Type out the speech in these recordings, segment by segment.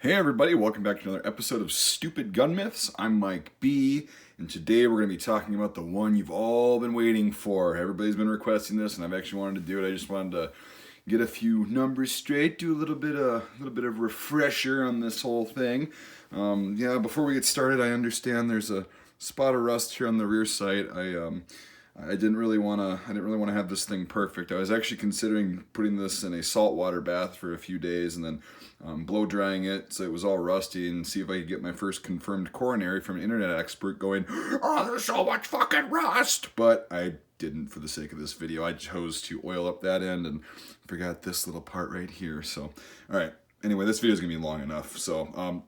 Hey everybody, welcome back to another episode of Stupid Gun Myths. I'm Mike B, and today we're going to be talking about the one you've all been waiting for. Everybody's been requesting this, and I've actually wanted to do it. I just wanted to get a few numbers straight, do a little bit of refresher on this whole thing. Before we get started, I understand there's a spot of rust here on the rear sight. I didn't really want to have this thing perfect. I was actually considering putting this in a saltwater bath for a few days and then blow drying it so it was all rusty and see if I could get my first confirmed coronary from an internet expert going, "Oh, there's so much fucking rust!" But I didn't for the sake of this video. I chose to oil up that end and forgot this little part right here. So, all right. Anyway, this video is going to be long enough. So,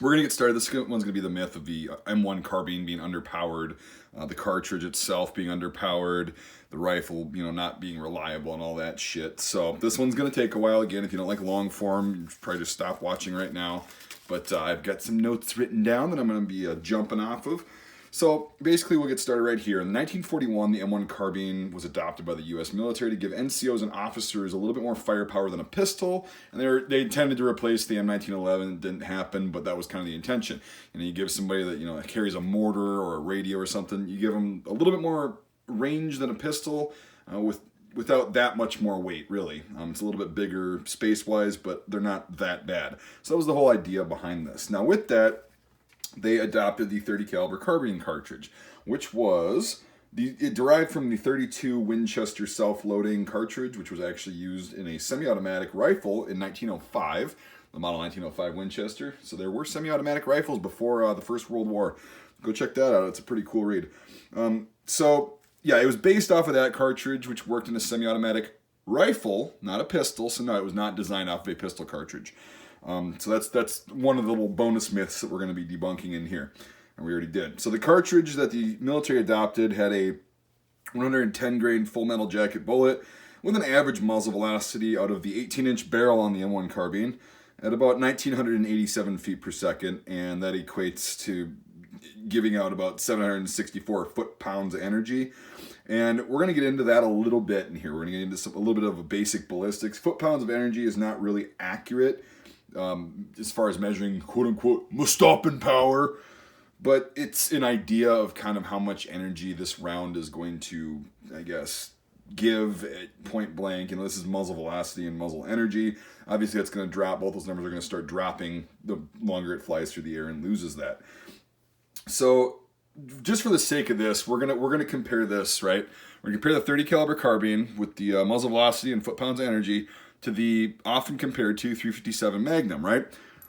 we're going to get started. This one's going to be the myth of the M1 carbine being underpowered, the cartridge itself being underpowered, the rifle, not being reliable and all that shit. So this one's going to take a while. Again, if you don't like long form, you probably just stop watching right now. But I've got some notes written down that I'm going to be jumping off of. So basically we'll get started right here. In 1941, the M1 carbine was adopted by the U.S. military to give NCOs and officers a little bit more firepower than a pistol, and they intended to replace the M1911. It didn't happen, but that was kind of the intention. You give somebody that carries a mortar or a radio or something, you give them a little bit more range than a pistol without that much more weight, really. It's a little bit bigger space-wise, but they're not that bad. So that was the whole idea behind this. Now with that, they adopted the 30 caliber carbine cartridge, which it derived from the 32 Winchester self-loading cartridge, which was actually used in a semi-automatic rifle in 1905, the model 1905 Winchester. So there were semi-automatic rifles before the First World War. Go check that out. It's a pretty cool read. It was based off of that cartridge, which worked in a semi-automatic rifle, not a pistol. So no, it was not designed off of a pistol cartridge. So that's one of the little bonus myths that we're going to be debunking in here. And we already did. So the cartridge that the military adopted had a 110 grain full metal jacket bullet with an average muzzle velocity out of the 18-inch barrel on the M1 carbine at about 1987 feet per second. And that equates to giving out about 764 foot-pounds of energy. And we're going to get into that a little bit in here. We're going to get into a little bit of a basic ballistics. Foot-pounds of energy is not really accurate as far as measuring quote-unquote stopping power, but it's an idea of kind of how much energy this round is going to, I guess, give at point blank. This is muzzle velocity and muzzle energy. Obviously that's going to drop. Both those numbers are going to start dropping the longer it flies through the air and loses that. So just for the sake of this, we're gonna compare this, right? We're gonna compare the 30 caliber carbine with the muzzle velocity and foot-pounds of energy to the often compared to 357 Magnum, right?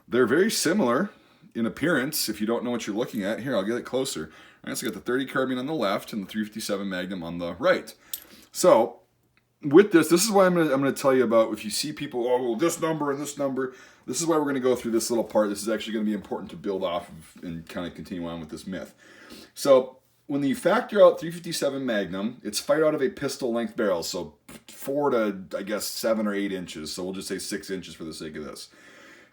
They're very similar in appearance. If you don't know what you're looking at, here, I'll get it closer. All right, so I got the 30 carbine on the left and the 357 Magnum on the right. So with this is why I'm gonna tell you about, if you see people, this number and this number, this is why we're gonna go through this little part. This is actually gonna be important to build off of and kind of continue on with this myth. So when you factor out 357 Magnum, it's fired out of a pistol length barrel, so 4 to, I guess, 7 or 8 inches. So we'll just say 6 inches for the sake of this.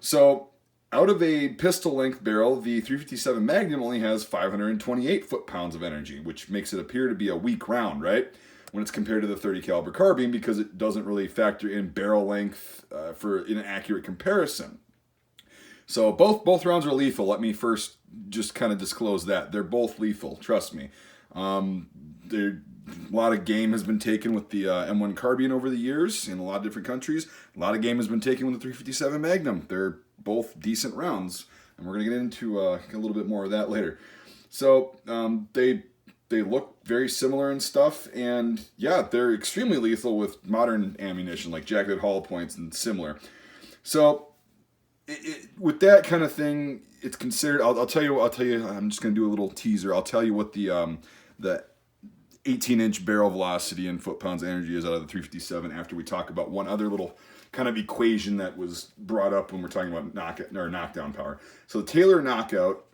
So out of a pistol length barrel, the 357 Magnum only has 528 foot-pounds of energy, which makes it appear to be a weak round, right? When it's compared to the 30 caliber carbine, because it doesn't really factor in barrel length in an accurate comparison. So both rounds are lethal. Let me first just kind of disclose that. They're both lethal, trust me. A lot of game has been taken with the M1 carbine over the years in a lot of different countries. A lot of game has been taken with the 357 Magnum. They're both decent rounds, and we're going to get into a little bit more of that later. So they look very similar and stuff, and yeah, they're extremely lethal with modern ammunition like jacketed hollow points and similar. So with that kind of thing, it's considered. I'll tell you. I'm just going to do a little teaser. I'll tell you what the 18-inch barrel velocity and foot-pounds energy is out of the 357 after we talk about one other little kind of equation that was brought up when we're talking about knockdown power. So the Taylor knockout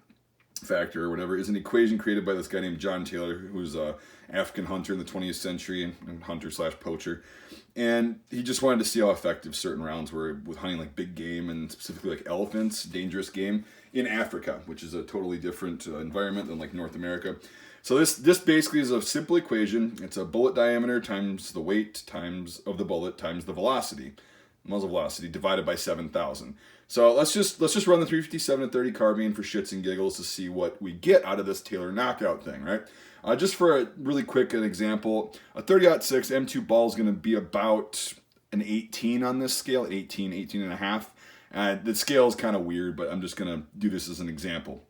factor or whatever is an equation created by this guy named John Taylor, who's a African hunter in the 20th century and hunter/poacher. And he just wanted to see how effective certain rounds were with hunting like big game and specifically like elephants, dangerous game in Africa, which is a totally different environment than like North America. So this basically is a simple equation. It's a bullet diameter times the weight times of the bullet times the velocity, muzzle velocity, divided by 7,000. So let's just run the 357 and 30 carbine for shits and giggles to see what we get out of this Taylor knockout thing, right? Just for a really quick an example, a 30-06 M2 ball is going to be about an 18 on this scale, 18 and a half. The scale is kind of weird, but I'm just going to do this as an example.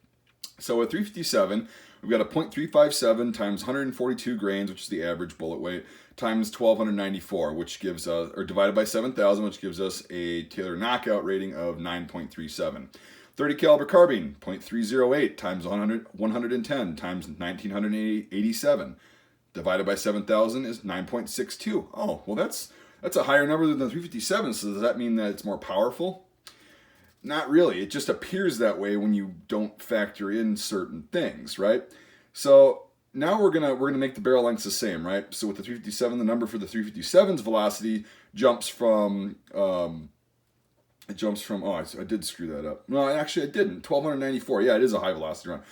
So at 357, we've got a .357 times 142 grains, which is the average bullet weight, times 1294, which gives us, or divided by 7,000, which gives us a Taylor knockout rating of 9.37. 30 caliber carbine, .308 times 110 times 1987, divided by 7,000 is 9.62. Oh, well that's a higher number than the 357, so does that mean that it's more powerful? Not really. It just appears that way when you don't factor in certain things, right? So now we're gonna make the barrel lengths the same, right? So with the 357, the number for the 357's velocity jumps from oh, I did screw that up. No, actually I didn't. 1294. Yeah, it is a high velocity round.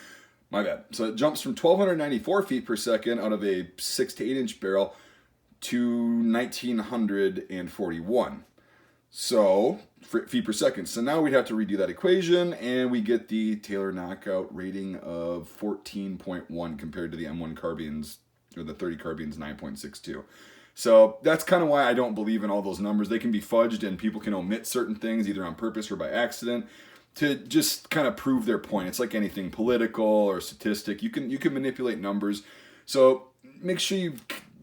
My bad. So it jumps from 1294 feet per second out of a 6 to 8 inch barrel to 1941. So feet per second. So now we'd have to redo that equation, and we get the Taylor knockout rating of 14.1 compared to the M1 carbines, or the 30 carbines 9.62. So that's kind of why I don't believe in all those numbers. They can be fudged, and people can omit certain things either on purpose or by accident to just kind of prove their point. It's like anything political or statistic. You can manipulate numbers. So make sure you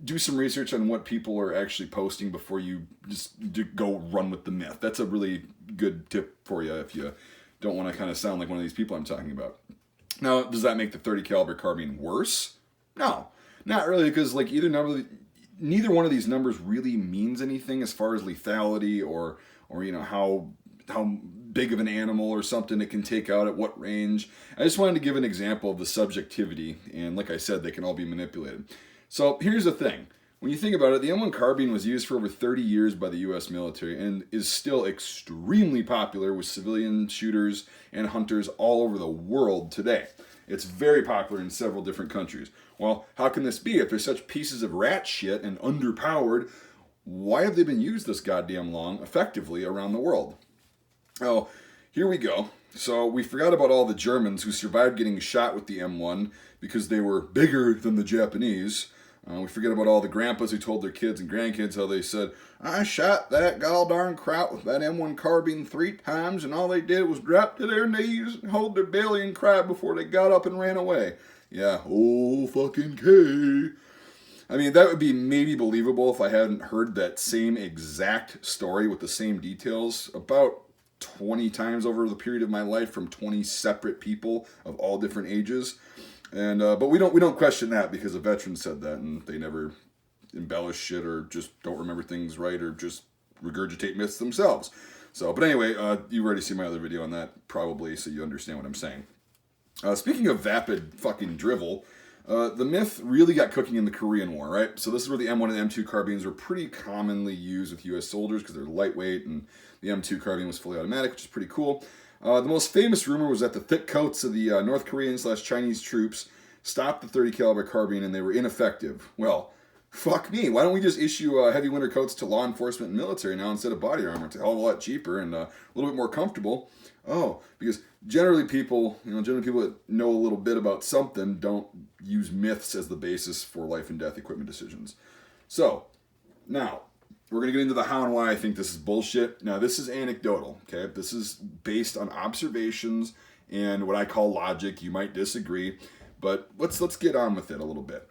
do some research on what people are actually posting before you just go run with the myth. That's a really good tip for you if you don't want to kind of sound like one of these people I'm talking about. Now, does that make the 30 caliber carbine worse? No, not really, because like neither one of these numbers really means anything as far as lethality or you know how big of an animal or something it can take out at what range. I just wanted to give an example of the subjectivity, and like I said, they can all be manipulated. So here's the thing. When you think about it, the M1 carbine was used for over 30 years by the US military and is still extremely popular with civilian shooters and hunters all over the world today. It's very popular in several different countries. Well, how can this be? If they're such pieces of rat shit and underpowered, why have they been used this goddamn long effectively around the world? Oh, here we go. So we forgot about all the Germans who survived getting shot with the M1 because they were bigger than the Japanese. We forget about all the grandpas who told their kids and grandkids how they said, I shot that gall-darn kraut with that M1 carbine 3 times, and all they did was drop to their knees and hold their belly and cry before they got up and ran away. Yeah, oh fucking K. I mean, that would be maybe believable if I hadn't heard that same exact story with the same details about 20 times over the period of my life from 20 separate people of all different ages. And but we don't question that because a veteran said that and they never embellish shit or just don't remember things right or just regurgitate myths themselves. So, but anyway, you've already seen my other video on that probably, so you understand what I'm saying. Speaking of vapid fucking drivel, the myth really got cooking in the Korean War, right? So this is where the M1 and M2 carbines were pretty commonly used with US soldiers because they're lightweight, and the M2 carbine was fully automatic, which is pretty cool. The most famous rumor was that the thick coats of the North Korean/Chinese troops stopped the 30 caliber carbine and they were ineffective. Well, fuck me. Why don't we just issue heavy winter coats to law enforcement and military now instead of body armor? It's a hell of a lot cheaper and a little bit more comfortable. Oh, because generally people that know a little bit about something don't use myths as the basis for life and death equipment decisions. So, now, we're going to get into the how and why I think this is bullshit. Now, this is anecdotal, okay? This is based on observations and what I call logic. You might disagree, but let's get on with it a little bit.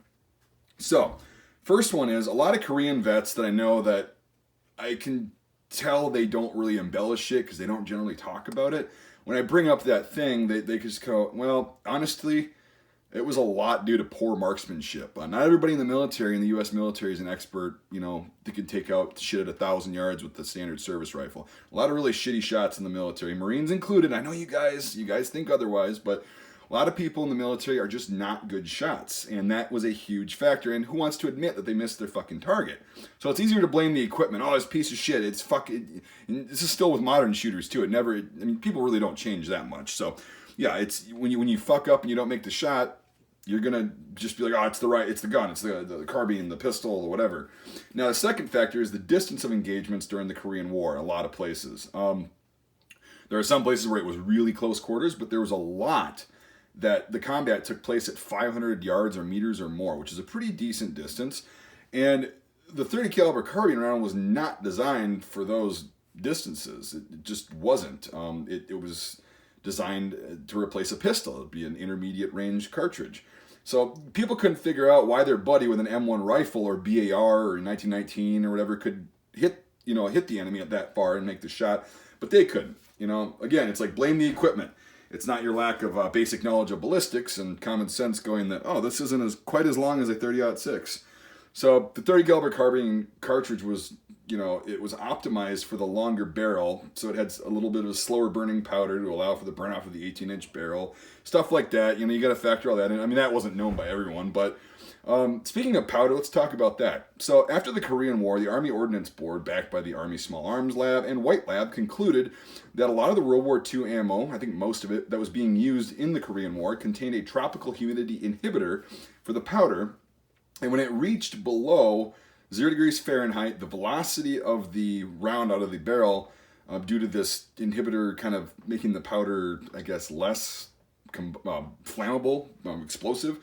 So, first one is, a lot of Korean vets that I know that I can tell they don't really embellish shit because they don't generally talk about it. When I bring up that thing, they just go, well, honestly, it was a lot due to poor marksmanship. Not everybody in the military, in the U.S. military, is an expert, that can take out shit at 1,000 yards with the standard service rifle. A lot of really shitty shots in the military, Marines included. I know you guys think otherwise, but a lot of people in the military are just not good shots, and that was a huge factor. And who wants to admit that they missed their fucking target? So it's easier to blame the equipment. Oh, it's a piece of shit. It's fucking. This is still with modern shooters too. People really don't change that much. So yeah, it's when you fuck up and you don't make the shot, you're gonna just be like, oh, it's the gun, it's the carbine, the pistol, or whatever. Now the second factor is the distance of engagements during the Korean War. A lot of places. There are some places where it was really close quarters, but there was a lot that the combat took place at 500 yards or meters or more, which is a pretty decent distance. And the 30 caliber carbine round was not designed for those distances. It just wasn't. It was designed to replace a pistol. It'd be an intermediate range cartridge. So people couldn't figure out why their buddy with an M1 rifle or BAR or 1919 or whatever could hit the enemy at that far and make the shot, but they couldn't. Again, it's like blame the equipment. It's not your lack of basic knowledge of ballistics and common sense going that, oh, this isn't quite as long as a 30-06. So the 30 caliber carbine cartridge was, it was optimized for the longer barrel, so it had a little bit of a slower burning powder to allow for the burn off of the 18-inch barrel, stuff like that. You got to factor all that in. I mean, that wasn't known by everyone, but speaking of powder, let's talk about that. So after the Korean War, the Army Ordnance Board, backed by the Army Small Arms Lab and White Lab, concluded that a lot of the World War II ammo, I think most of it, that was being used in the Korean War contained a tropical humidity inhibitor for the powder. And when it reached below 0 degrees Fahrenheit, the velocity of the round out of the barrel, due to this inhibitor kind of making the powder, I guess, less flammable, explosive,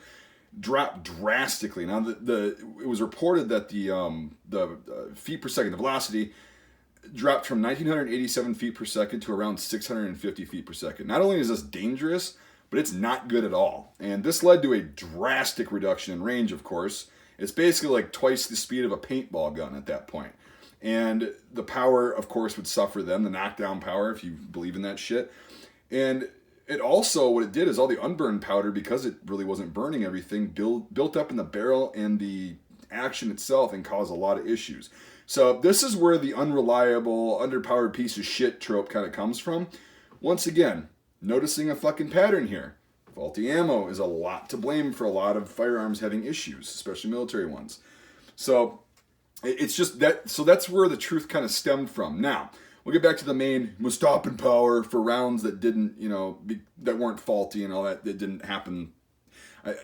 dropped drastically. Now, it was reported that the feet per second, the velocity, dropped from 1,987 feet per second to around 650 feet per second. Not only is this dangerous, but it's not good at all. And this led to a drastic reduction in range, of course. It's basically like twice the speed of a paintball gun at that point. And the power, of course, would suffer then, the knockdown power, if you believe in that shit. And it also, what it did is all the unburned powder, because it really wasn't burning everything, built up in the barrel and the action itself and caused a lot of issues. So this is where the unreliable, underpowered piece of shit trope kind of comes from. Once again, noticing a fucking pattern here. Faulty ammo is a lot to blame for a lot of firearms having issues, especially military ones. So it's just that. So that's where the truth kind of stemmed from. Now we'll get back to the main stopping power for rounds that didn't, that weren't faulty and all that didn't happen.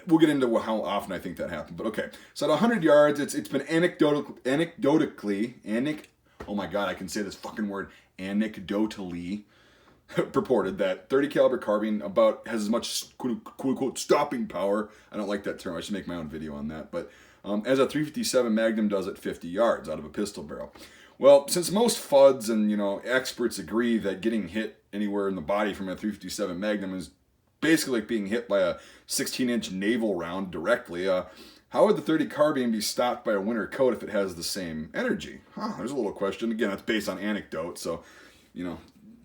We'll get into how often I think that happened. But okay, so at 100 yards, it's been anecdotally, oh my god, I can say this fucking word, anecdotally purported that 30 caliber carbine has as much quote unquote stopping power. I don't like that term. I should make my own video on that. But as a 357 Magnum does at 50 yards out of a pistol barrel. Well, since most FUDs and experts agree that getting hit anywhere in the body from a 357 Magnum is basically like being hit by a 16-inch naval round directly, how would the 30 carbine be stopped by a winter coat if it has the same energy? There's a little question. Again, that's based on anecdote, so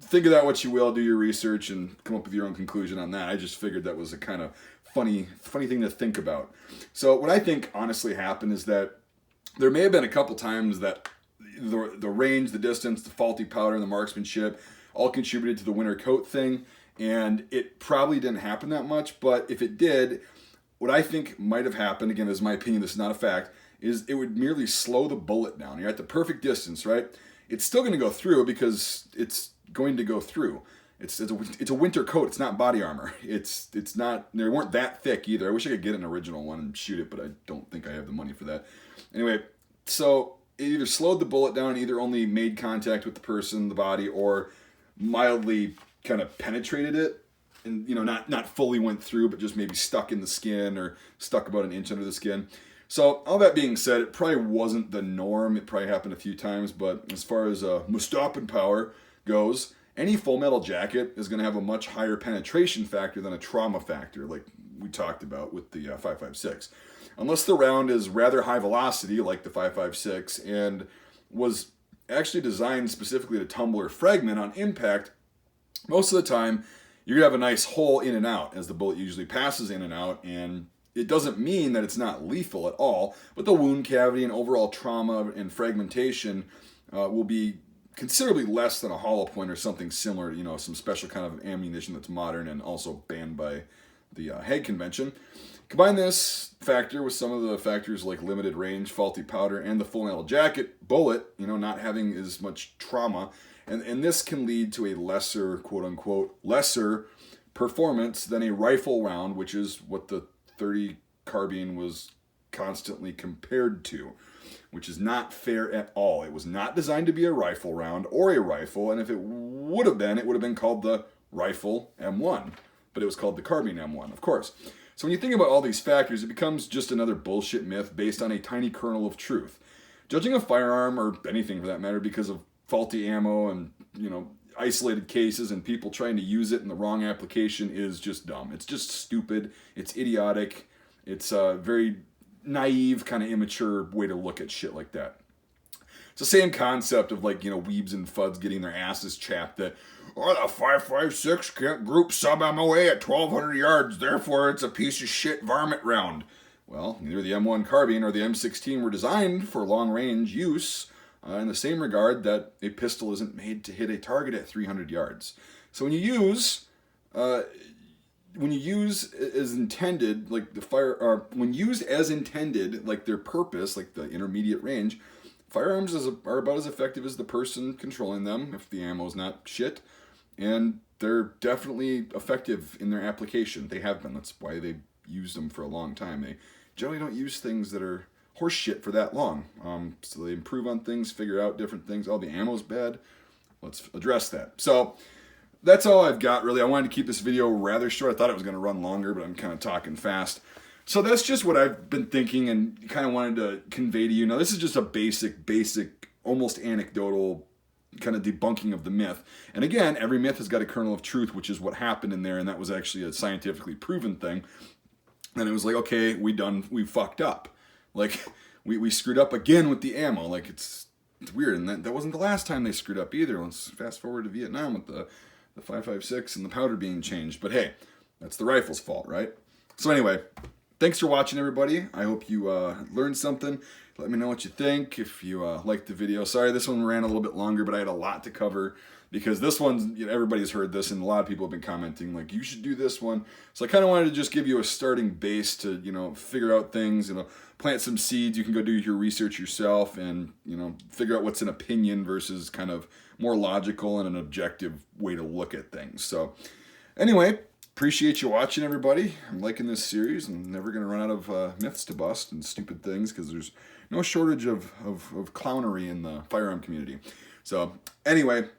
think of that what you will, do your research and come up with your own conclusion on that. I just figured that was a kind of funny thing to think about. So what I think honestly happened is that there may have been a couple times that the range, the distance, the faulty powder, and the marksmanship all contributed to the winter coat thing, and it probably didn't happen that much, but if it did, what I think might have happened, again, this is my opinion, this is not a fact, is it would merely slow the bullet down. You're at the perfect distance, right? It's still going to go through because it's going to go through. It's a winter coat. It's not body armor. It's not. They weren't that thick either. I wish I could get an original one and shoot it, but I don't think I have the money for that. Anyway, so it either slowed the bullet down, either only made contact with the person, the body, or mildly kind of penetrated it, and not fully went through, but just maybe stuck in the skin or stuck about an inch under the skin. So all that being said, it probably wasn't the norm. It probably happened a few times, but as far as stopping power goes, any full metal jacket is going to have a much higher penetration factor than a trauma factor, like we talked about with the 5.56. Unless the round is rather high velocity, like the 5.56, and was actually designed specifically to tumble or fragment on impact, most of the time you're going to have a nice hole in and out as the bullet usually passes in and out, and it doesn't mean that it's not lethal at all, but the wound cavity and overall trauma and fragmentation will be considerably less than a hollow point or something similar, some special kind of ammunition that's modern and also banned by the Hague Convention. Combine this factor with some of the factors like limited range, faulty powder, and the full metal jacket bullet, not having as much trauma, and this can lead to a lesser, quote-unquote, lesser performance than a rifle round, which is what the 30 carbine was constantly compared to. which is not fair at all. It was not designed to be a rifle round or a rifle, and if it would have been called the Rifle M1, but it was called the Carbine M1, of course. So when you think about all these factors, it becomes just another bullshit myth based on a tiny kernel of truth. Judging a firearm, or anything for that matter, because of faulty ammo and, isolated cases and people trying to use it in the wrong application is just dumb. It's just stupid. It's idiotic. It's a very naive, kind of immature way to look at shit like that. It's the same concept of weebs and fuds getting their asses chapped that, the 5.56 can't group sub-MOA at 1,200 yards, therefore it's a piece of shit varmint round. Well, neither the M1 Carbine or the M16 were designed for long-range use in the same regard that a pistol isn't made to hit a target at 300 yards. So when you use as intended, when used as intended, like their purpose, like the intermediate range, firearms are about as effective as the person controlling them if the ammo's not shit, and they're definitely effective in their application. They have been. That's why they've used them for a long time. They generally don't use things that are horse shit for that long. So they improve on things, figure out different things. Oh, the ammo's bad. Let's address that. So that's all I've got, really. I wanted to keep this video rather short. I thought it was going to run longer, but I'm kind of talking fast. So that's just what I've been thinking and kind of wanted to convey to you. Now, this is just a basic, almost anecdotal kind of debunking of the myth. And again, every myth has got a kernel of truth, which is what happened in there, and that was actually a scientifically proven thing. And it was like, okay, we fucked up. We screwed up again with the ammo. It's weird. And that wasn't the last time they screwed up either. Let's fast forward to Vietnam with the 5.56 and the powder being changed. But hey, that's the rifle's fault, right? So anyway, thanks for watching, everybody. I hope you learned something. Let me know what you think if you liked the video. Sorry, this one ran a little bit longer, but I had a lot to cover because this one's, everybody's heard this, and a lot of people have been commenting, you should do this one. So I kind of wanted to just give you a starting base to, figure out things, plant some seeds. You can go do your research yourself and, figure out what's an opinion versus kind of more logical and an objective way to look at things. So anyway, appreciate you watching, everybody. I'm liking this series. I'm never going to run out of myths to bust and stupid things because there's no shortage of clownery in the firearm community. So anyway,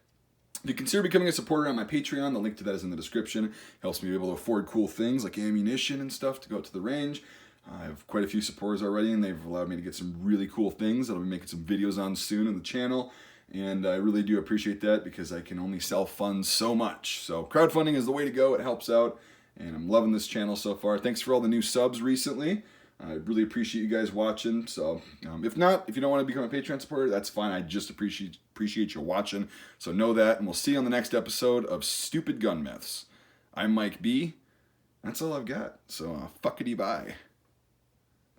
if you consider becoming a supporter on my Patreon, the link to that is in the description. It helps me be able to afford cool things like ammunition and stuff to go out to the range. I have quite a few supporters already, and they've allowed me to get some really cool things that I'll be making some videos on soon on the channel. And I really do appreciate that because I can only self-fund so much. So crowdfunding is the way to go. It helps out, and I'm loving this channel so far. Thanks for all the new subs recently. I really appreciate you guys watching. So if you don't want to become a Patreon supporter, that's fine. I just appreciate you watching. So know that, and we'll see you on the next episode of Stupid Gun Myths. I'm Mike B. That's all I've got. So fuckity bye.